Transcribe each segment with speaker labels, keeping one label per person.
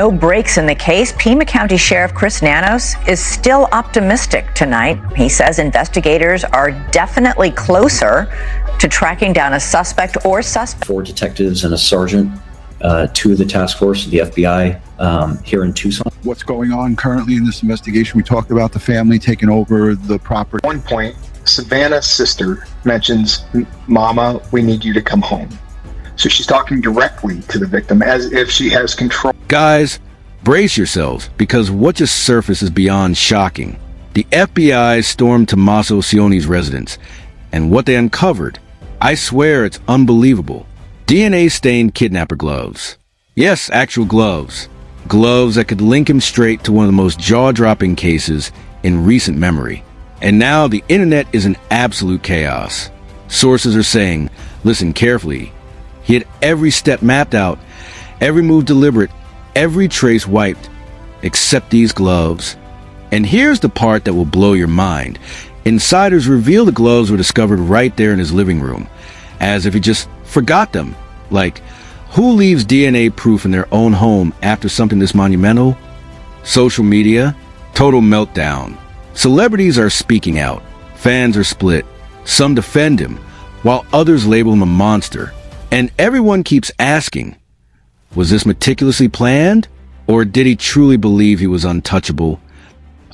Speaker 1: No breaks in the case. Pima County Sheriff Chris Nanos is still optimistic tonight. He says investigators are definitely closer to tracking down a suspect or suspects.
Speaker 2: 4 detectives and a sergeant, 2 of the task force of the FBI here in Tucson.
Speaker 3: What's going on currently in this investigation? We talked about the family taking over the property.
Speaker 4: At one point, Savannah's sister mentions, "Mama, we need you to come home." So she's talking directly to the victim as if she has control.
Speaker 5: Guys, brace yourselves, because what just surfaced is beyond shocking. The FBI stormed Tommaso Cioni's residence, and what they uncovered, I swear it's unbelievable. DNA-stained kidnapper gloves. Yes, actual gloves. Gloves that could link him straight to one of the most jaw-dropping cases in recent memory. And now the internet is in absolute chaos. Sources are saying, listen carefully, he had every step mapped out, every move deliberate, every trace wiped, except these gloves. And here's the part that will blow your mind. Insiders reveal the gloves were discovered right there in his living room, as if he just forgot them. Like, who leaves DNA proof in their own home after something this monumental? Social media, total meltdown. Celebrities are speaking out. Fans are split. Some defend him, while others label him a monster. And everyone keeps asking, was this meticulously planned? Or did he truly believe he was untouchable?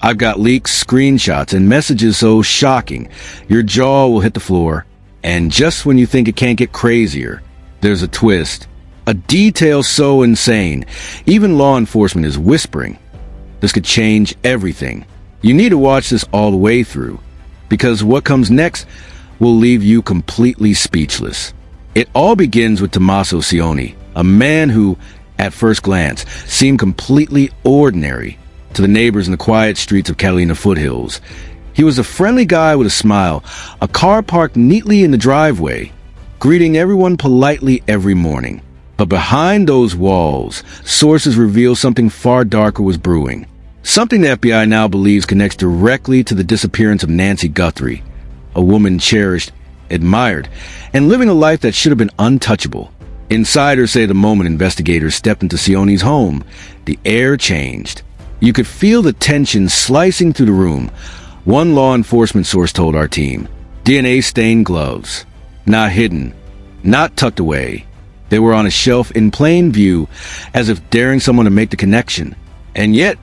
Speaker 5: I've got leaks, screenshots, and messages so shocking, your jaw will hit the floor. And just when you think it can't get crazier, there's a twist. A detail so insane, even law enforcement is whispering. This could change everything. You need to watch this all the way through, because what comes next will leave you completely speechless. It all begins with Tommaso Cioni, a man who, at first glance, seemed completely ordinary to the neighbors in the quiet streets of Catalina foothills. He was a friendly guy with a smile, a car parked neatly in the driveway, greeting everyone politely every morning. But behind those walls, sources reveal something far darker was brewing. Something the FBI now believes connects directly to the disappearance of Nancy Guthrie, a woman cherished, admired, and living a life that should have been untouchable. Insiders say the moment investigators stepped into Cioni's home, the air changed. You could feel the tension slicing through the room. One law enforcement source told our team, DNA-stained gloves. Not hidden, not tucked away. They were on a shelf in plain view, as if daring someone to make the connection. And yet,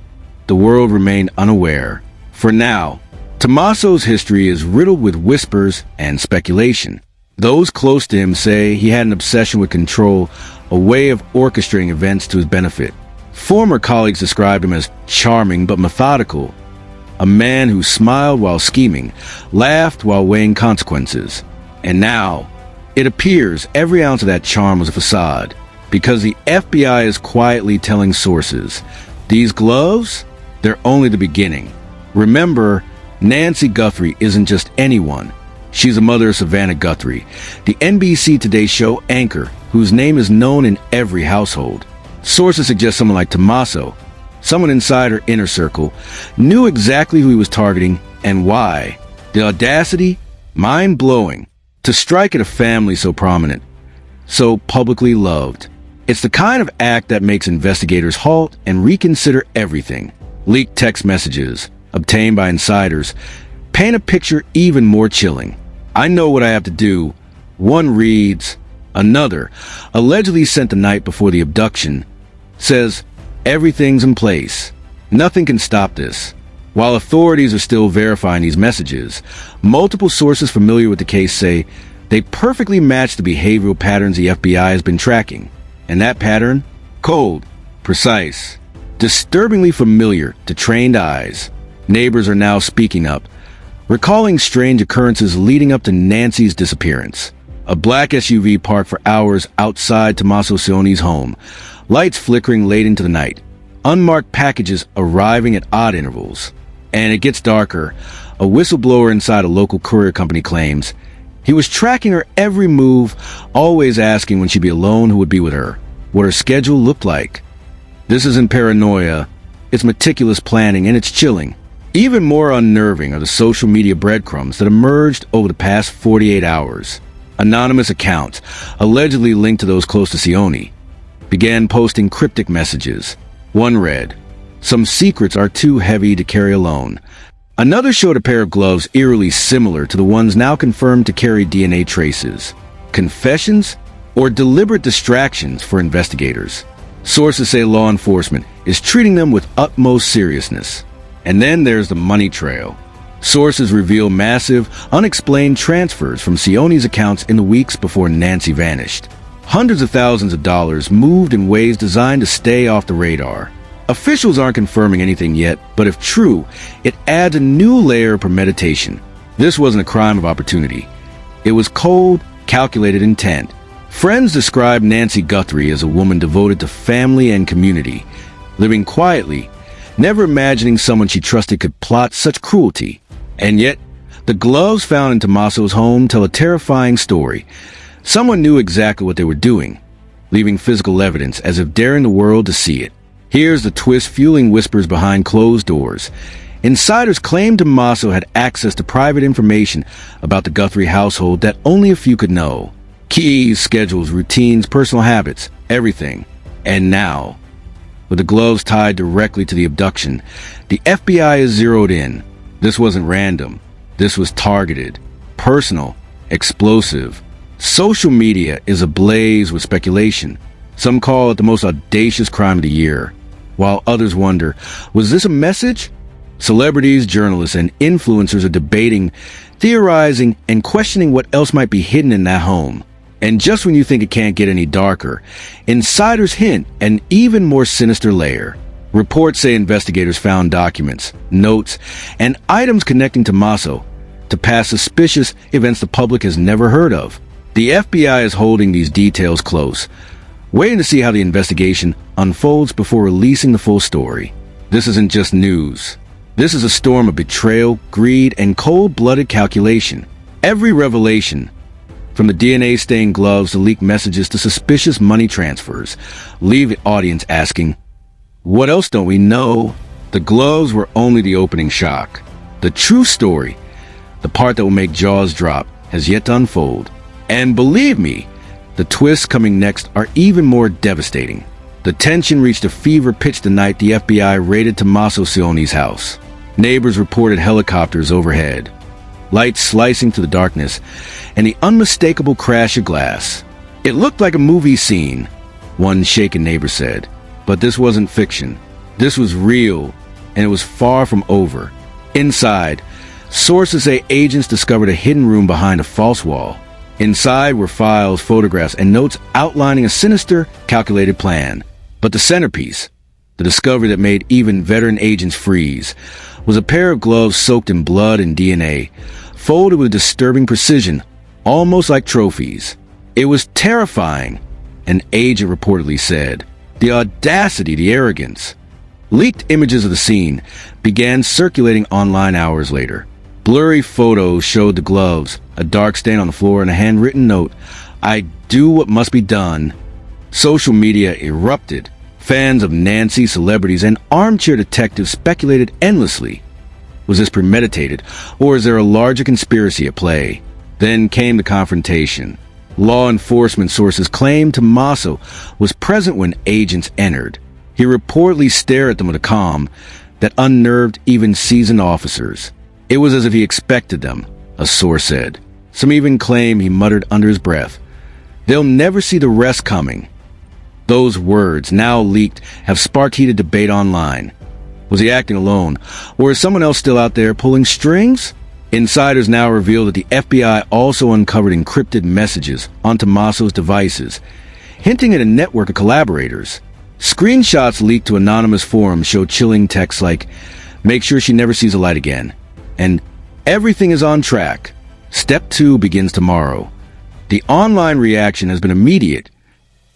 Speaker 5: the world remained unaware. For now, Tommaso's history is riddled with whispers and speculation. Those close to him say he had an obsession with control, a way of orchestrating events to his benefit. Former colleagues described him as charming but methodical, a man who smiled while scheming, laughed while weighing consequences. And now, it appears every ounce of that charm was a facade, because the FBI is quietly telling sources, these gloves, they're only the beginning. Remember, Nancy Guthrie isn't just anyone. She's the mother of Savannah Guthrie, the NBC Today show anchor, whose name is known in every household. Sources suggest someone like Tommaso, someone inside her inner circle, knew exactly who he was targeting and why. The audacity, mind-blowing, to strike at a family so prominent, so publicly loved. It's the kind of act that makes investigators halt and reconsider everything. Leaked text messages, obtained by insiders, paint a picture even more chilling. I know what I have to do. One reads, another, allegedly sent the night before the abduction, says, everything's in place. Nothing can stop this. While authorities are still verifying these messages, multiple sources familiar with the case say they perfectly match the behavioral patterns the FBI has been tracking. And that pattern? Cold, precise, disturbingly familiar to trained eyes. Neighbors are now speaking up, recalling strange occurrences leading up to Nancy's disappearance. A black SUV parked for hours outside Tommaso Cioni's home, lights flickering late into the night, unmarked packages arriving at odd intervals. And it gets darker. A whistleblower inside a local courier company claims he was tracking her every move, always asking when she'd be alone who would be with her, what her schedule looked like. This isn't paranoia, it's meticulous planning, and it's chilling. Even more unnerving are the social media breadcrumbs that emerged over the past 48 hours. Anonymous accounts, allegedly linked to those close to Cioni, began posting cryptic messages. One read, "Some secrets are too heavy to carry alone." Another showed a pair of gloves eerily similar to the ones now confirmed to carry DNA traces. Confessions or deliberate distractions for investigators? Sources say law enforcement is treating them with utmost seriousness. And then there's the money trail. Sources reveal massive, unexplained transfers from Cioni's accounts in the weeks before Nancy vanished. Hundreds of thousands of dollars moved in ways designed to stay off the radar. Officials aren't confirming anything yet, but if true, it adds a new layer of premeditation. This wasn't a crime of opportunity. It was cold, calculated intent. Friends described Nancy Guthrie as a woman devoted to family and community, living quietly, never imagining someone she trusted could plot such cruelty. And yet, the gloves found in Tommaso's home tell a terrifying story. Someone knew exactly what they were doing, leaving physical evidence as if daring the world to see it. Here's the twist fueling whispers behind closed doors. Insiders claimed Tommaso had access to private information about the Guthrie household that only a few could know. Keys, schedules, routines, personal habits, everything. And now, with the gloves tied directly to the abduction, the FBI is zeroed in. This wasn't random. This was targeted, personal, explosive. Social media is ablaze with speculation. Some call it the most audacious crime of the year, while others wonder, was this a message? Celebrities, journalists, and influencers are debating, theorizing, and questioning what else might be hidden in that home. And just when you think it can't get any darker, insiders hint an even more sinister layer. Reports say investigators found documents, notes, and items connecting Tommaso to past suspicious events the public has never heard of. The FBI is holding these details close, waiting to see how the investigation unfolds before releasing the full story. This isn't just news. This is a storm of betrayal, greed, and cold-blooded calculation. Every revelation, from the DNA-stained gloves to leaked messages to suspicious money transfers, leave the audience asking, what else don't we know? The gloves were only the opening shock. The true story, the part that will make jaws drop, has yet to unfold. And believe me, the twists coming next are even more devastating. The tension reached a fever pitch the night the FBI raided Tommaso Cioni's house. Neighbors reported helicopters overhead, lights slicing through the darkness, and the unmistakable crash of glass. It looked like a movie scene, one shaken neighbor said. But this wasn't fiction. This was real, and it was far from over. Inside, sources say agents discovered a hidden room behind a false wall. Inside were files, photographs, and notes outlining a sinister, calculated plan. But the centerpiece, the discovery that made even veteran agents freeze, was a pair of gloves soaked in blood and DNA, folded with disturbing precision, almost like trophies. It was terrifying, an agent reportedly said. The audacity, the arrogance. Leaked images of the scene began circulating online hours later. Blurry photos showed the gloves, a dark stain on the floor, and a handwritten note, "I do what must be done." Social media erupted. Fans of Nancy, celebrities, and armchair detectives speculated endlessly. Was this premeditated, or is there a larger conspiracy at play? Then came the confrontation. Law enforcement sources claimed Tommaso was present when agents entered. He reportedly stared at them with a calm that unnerved even seasoned officers. It was as if he expected them, a source said. Some even claim he muttered under his breath, "They'll never see the rest coming." Those words, now leaked, have sparked heated debate online. Was he acting alone, or is someone else still out there pulling strings? Insiders now reveal that the FBI also uncovered encrypted messages on Tommaso's devices, hinting at a network of collaborators. Screenshots leaked to anonymous forums show chilling texts like, "Make sure she never sees the light again," and "Everything is on track. Step 2 begins tomorrow." The online reaction has been immediate.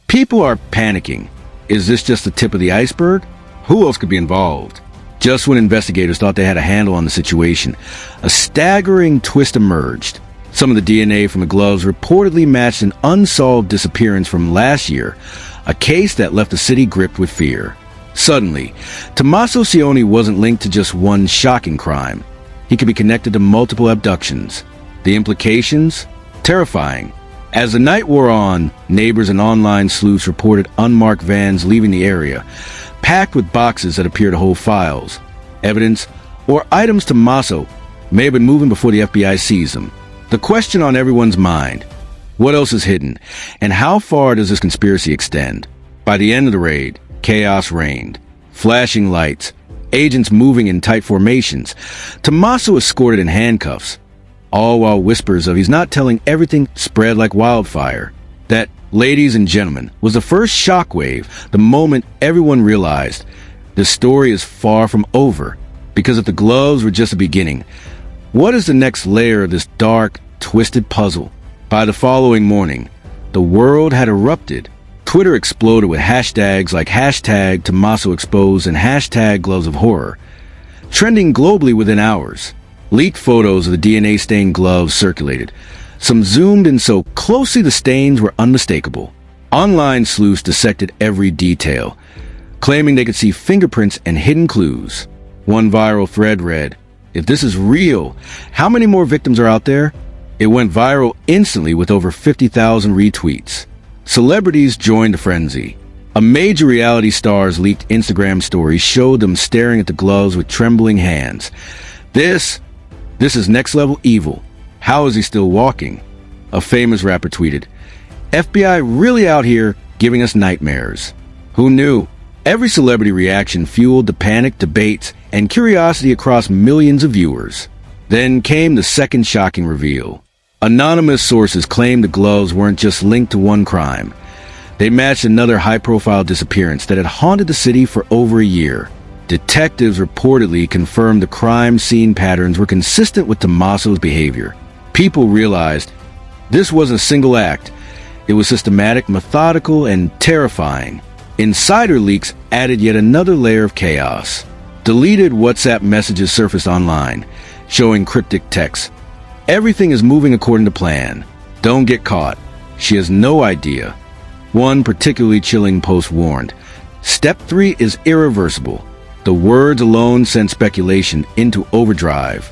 Speaker 5: People are panicking. Is this just the tip of the iceberg? Who else could be involved? Just when investigators thought they had a handle on the situation, a staggering twist emerged. Some of the DNA from the gloves reportedly matched an unsolved disappearance from last year, a case that left the city gripped with fear. Suddenly, Tommaso Cioni wasn't linked to just one shocking crime. He could be connected to multiple abductions. The implications? Terrifying. As the night wore on, neighbors and online sleuths reported unmarked vans leaving the area, packed with boxes that appear to hold files, evidence, or items Tommaso may have been moving before the FBI seized them. The question on everyone's mind: what else is hidden, and how far does this conspiracy extend? By the end of the raid, chaos reigned. Flashing lights, agents moving in tight formations, Tommaso escorted in handcuffs, all while whispers of he's not telling everything spread like wildfire. That, ladies and gentlemen, was the first shockwave, the moment everyone realized the story is far from over. Because if the gloves were just the beginning, what is the next layer of this dark, twisted puzzle? By the following morning, the world had erupted. Twitter exploded with hashtags like hashtag Tommaso exposed and hashtag gloves of horror, trending globally within hours. Leaked photos of the DNA-stained gloves circulated. Some zoomed in so closely the stains were unmistakable. Online sleuths dissected every detail, claiming they could see fingerprints and hidden clues. One viral thread read, "If this is real, how many more victims are out there?" It went viral instantly with over 50,000 retweets. Celebrities joined the frenzy. A major reality star's leaked Instagram stories showed them staring at the gloves with trembling hands. This is next level evil. How is he still walking? A famous rapper tweeted, "FBI really out here giving us nightmares." Who knew? Every celebrity reaction fueled the panic, debates, and curiosity across millions of viewers. Then came the second shocking reveal. Anonymous sources claimed the gloves weren't just linked to one crime. They matched another high-profile disappearance that had haunted the city for over a year. Detectives reportedly confirmed the crime scene patterns were consistent with Tommaso's behavior. People realized this wasn't a single act. It was systematic, methodical, and terrifying. Insider leaks added yet another layer of chaos. Deleted WhatsApp messages surfaced online, showing cryptic texts. Everything is moving according to plan. Don't get caught. She has no idea. One particularly chilling post warned, "Step 3 is irreversible." The words alone sent speculation into overdrive.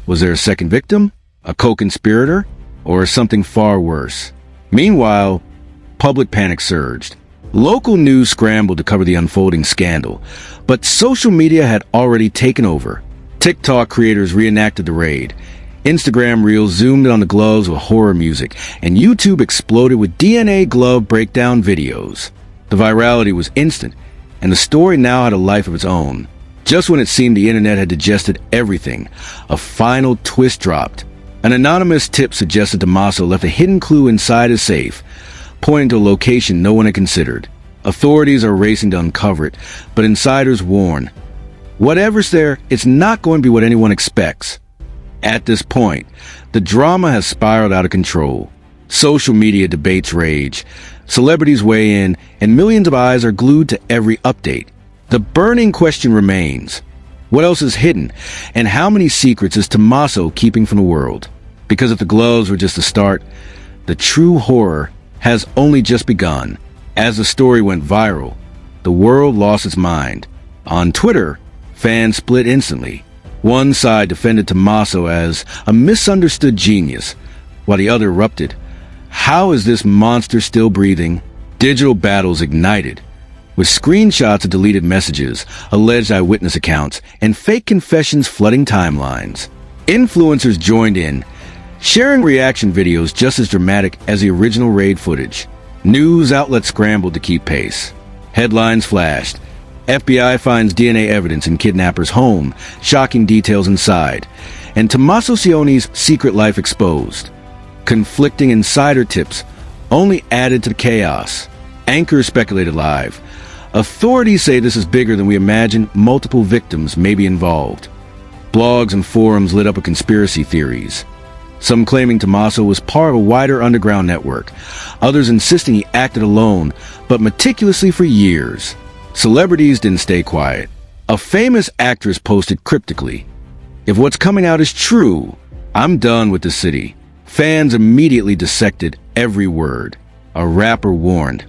Speaker 5: Was there a second victim? A co-conspirator? Or something far worse? Meanwhile, public panic surged. Local news scrambled to cover the unfolding scandal, but social media had already taken over. TikTok creators reenacted the raid. Instagram reels zoomed in on the gloves with horror music, and YouTube exploded with DNA glove breakdown videos. The virality was instant, and the story now had a life of its own. Just when it seemed the internet had digested everything, a final twist dropped. An anonymous tip suggested Tommaso left a hidden clue inside his safe, pointing to a location no one had considered. Authorities are racing to uncover it, but insiders warn, whatever's there, it's not going to be what anyone expects. At this point, the drama has spiraled out of control. Social media debates rage, celebrities weigh in, and millions of eyes are glued to every update. The burning question remains: what else is hidden, and how many secrets is Tommaso keeping from the world? Because if the gloves were just the start, the true horror has only just begun. As the story went viral, the world lost its mind. On Twitter, fans split instantly. One side defended Tommaso as a misunderstood genius, while the other erupted, "How is this monster still breathing?" Digital battles ignited, with screenshots of deleted messages, alleged eyewitness accounts, and fake confessions flooding timelines. Influencers joined in, sharing reaction videos just as dramatic as the original raid footage. News outlets scrambled to keep pace. Headlines flashed. FBI finds DNA evidence in Kidnapper's home, shocking details inside, and Tommaso Cioni's secret life exposed. Conflicting insider tips only added to the chaos. Anchors speculated live. Authorities say this is bigger than we imagine. Multiple victims may be involved. Blogs and forums lit up with conspiracy theories. Some claiming Tommaso was part of a wider underground network. Others insisting he acted alone, but meticulously for years. Celebrities didn't stay quiet. A famous actress posted cryptically, "If what's coming out is true, I'm done with the city." Fans immediately dissected every word. A rapper warned,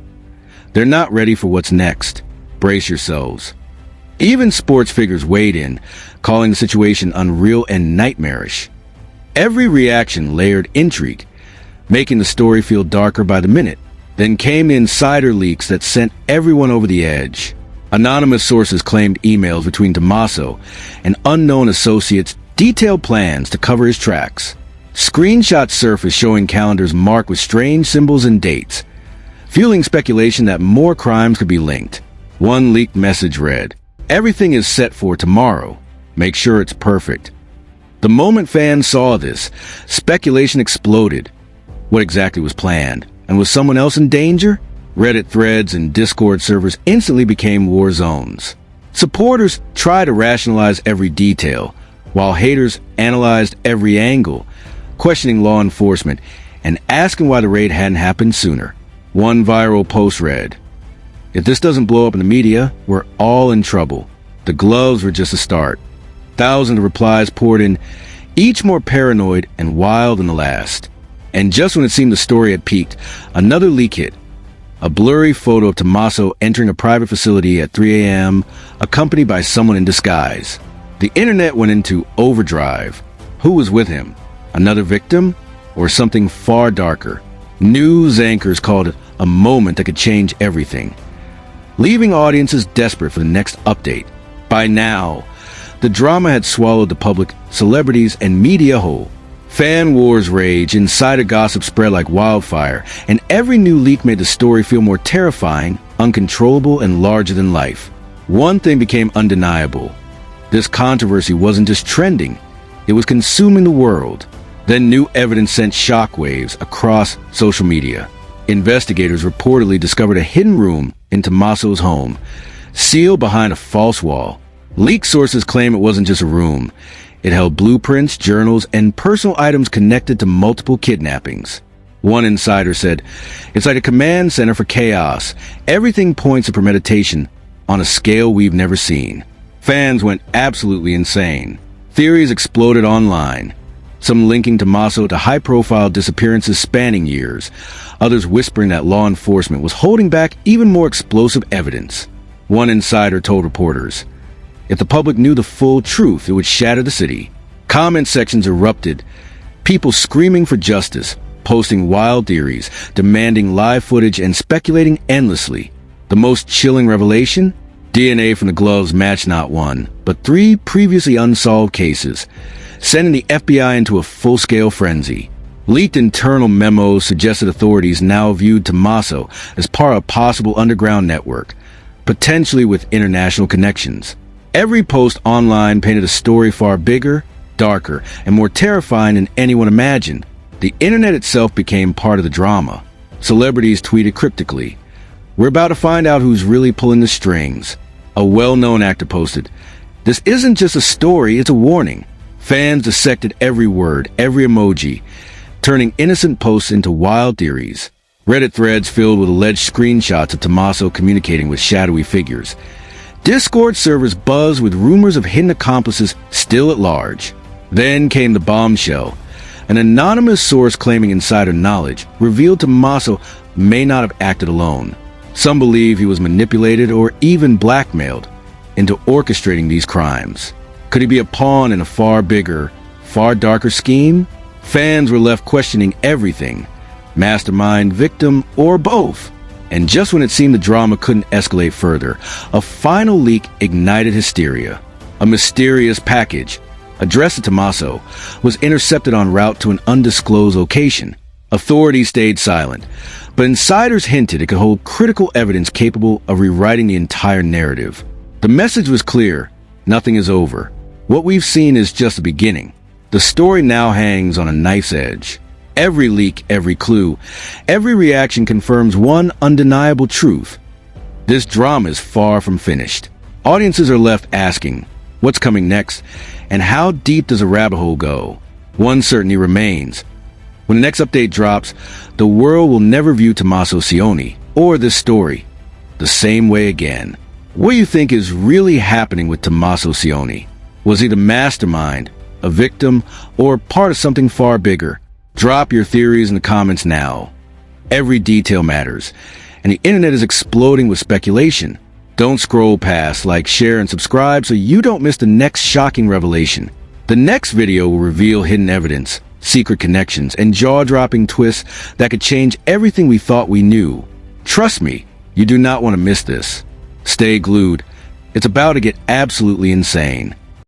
Speaker 5: "They're not ready for what's next. Brace yourselves." Even sports figures weighed in, calling the situation unreal and nightmarish. Every reaction layered intrigue. making the story feel darker by the minute. Then came the insider leaks that sent everyone over the edge. Anonymous sources claimed emails between Tommaso and unknown associates detailed plans to cover his tracks. Screenshots surfaced showing calendars marked with strange symbols and dates, fueling speculation that more crimes could be linked. One leaked message read, "Everything is set for tomorrow. Make sure it's perfect." The moment fans saw this, speculation exploded. What exactly was planned? And was someone else in danger? Reddit threads and Discord servers instantly became war zones. Supporters tried to rationalize every detail, while haters analyzed every angle, questioning law enforcement and asking why the raid hadn't happened sooner. One viral post read, "If this doesn't blow up in the media, we're all in trouble. The gloves were just a start." Thousands of replies poured in, each more paranoid and wild than the last. And just when it seemed the story had peaked, another leak hit. A blurry photo of Tommaso entering a private facility at 3 a.m., accompanied by someone in disguise. The internet went into overdrive. Who was with him? Another victim? Or something far darker? News anchors called it a moment that could change everything, leaving audiences desperate for the next update. By now, the drama had swallowed the public, celebrities, and media whole. Fan wars rage, insider gossip spread like wildfire, and every new leak made the story feel more terrifying, uncontrollable, and larger than life. One thing became undeniable. This controversy wasn't just trending, it was consuming the world. Then new evidence sent shockwaves across social media. Investigators reportedly discovered a hidden room in Tommaso's home, sealed behind a false wall. Leaked sources claim it wasn't just a room. It held blueprints, journals, and personal items connected to multiple kidnappings. One insider said, "It's like a command center for chaos. Everything points to premeditation on a scale we've never seen." Fans went absolutely insane. Theories exploded online, some linking Tommaso to high-profile disappearances spanning years, others whispering that law enforcement was holding back even more explosive evidence. One insider told reporters, "If the public knew the full truth, it would shatter the city." Comment sections erupted, people screaming for justice, posting wild theories, demanding live footage, and speculating endlessly. The most chilling revelation? DNA from the gloves matched not one, but 3 previously unsolved cases, sending the FBI into a full-scale frenzy. Leaked internal memos suggested authorities now viewed Tommaso as part of a possible underground network, potentially with international connections. Every post online painted a story far bigger, darker, and more terrifying than anyone imagined. The internet itself became part of the drama. Celebrities tweeted cryptically, "We're about to find out who's really pulling the strings." A well-known actor posted, "This isn't just a story, it's a warning." Fans dissected every word, every emoji, turning innocent posts into wild theories. Reddit threads filled with alleged screenshots of Tommaso communicating with shadowy figures. Discord servers buzzed with rumors of hidden accomplices still at large. Then came the bombshell. An anonymous source claiming insider knowledge revealed Tommaso may not have acted alone. Some believe he was manipulated or even blackmailed into orchestrating these crimes. Could he be a pawn in a far bigger, far darker scheme? Fans were left questioning everything. Mastermind, victim, or both. And just when it seemed the drama couldn't escalate further, a final leak ignited hysteria. A mysterious package, addressed to Tommaso, was intercepted en route to an undisclosed location. Authorities stayed silent, but insiders hinted it could hold critical evidence capable of rewriting the entire narrative. The message was clear: nothing is over. What we've seen is just the beginning. The story now hangs on a knife's edge. Every leak, every clue, every reaction confirms one undeniable truth. This drama is far from finished. Audiences are left asking, what's coming next, and how deep does a rabbit hole go? One certainty remains. When the next update drops, the world will never view Tommaso Cioni, or this story, the same way again. What do you think is really happening with Tommaso Cioni? Was he the mastermind, a victim, or part of something far bigger? Drop your theories in the comments now. Every detail matters, and the internet is exploding with speculation. Don't scroll past, like, share, and subscribe so you don't miss the next shocking revelation. The next video will reveal hidden evidence, secret connections, and jaw-dropping twists that could change everything we thought we knew. Trust me, you do not want to miss this. Stay glued. It's about to get absolutely insane.